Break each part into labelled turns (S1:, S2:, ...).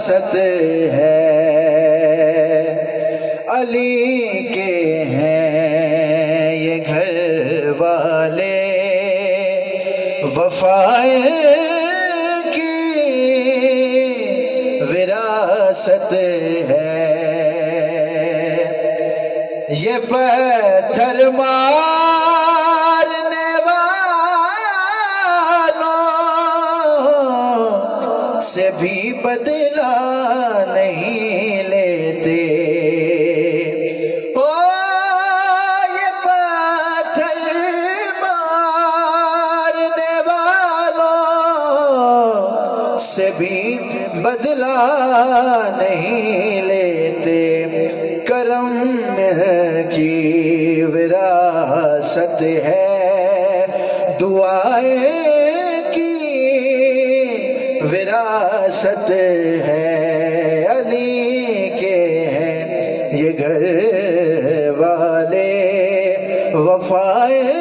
S1: وراثت ہے، علی کے ہیں یہ گھر والے، وفائے کی وراثت ہے، یہ پتھر مارنے والوں سے بھی بدلہ نہیں لیتے، او یہ پتھر مارنے والوں سے بھی بدلہ نہیں لیتے، کرم کی وراثت ہے، دعائیں کی وراثت ہے، علی کے ہیں یہ گھر والے، وفائیں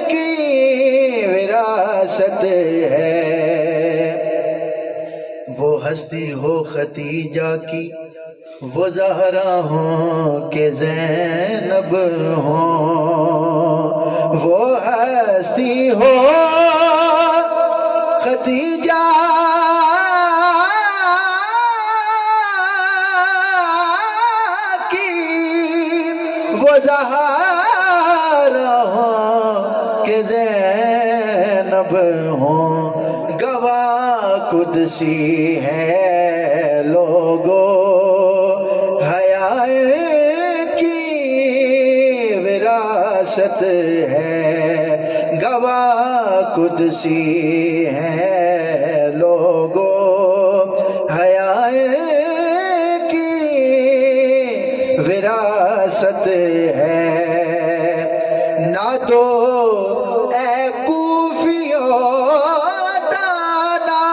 S1: کی وراثت ہے، وہ ہستی ہو ختیجہ کی، وہ زہرا ہوں کہ زینب ہوں، وہ ہستی ہو ختیجہ کی، وہ زہرا ہوں کہ زینب ہوں، گواہ قدسی ہے لوگو، وراثت ہے، گواہ قدسی ہے لوگو، حیا کی وراثت ہے، نہ تو اے کوفیو دانا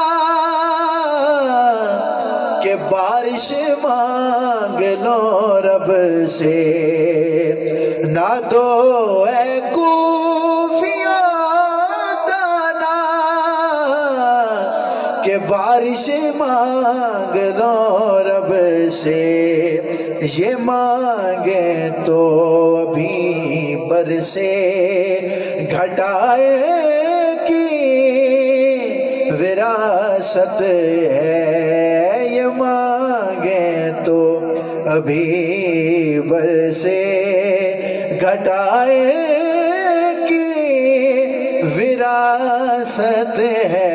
S1: کہ بارش مانگ لو رب سے، نہ تو اے کوفیو دانا کہ بارش مانگ لو رب سے، یہ مانگیں تو ابھی برسے گھٹائے کی وراثت ہے، یہ مانگیں تو ابھی برسے گھٹائے کی وراثت ہے،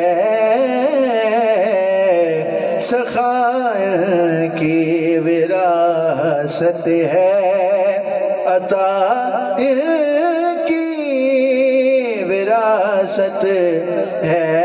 S1: سخائر کی وراثت ہے، عطا کی وراثت ہے،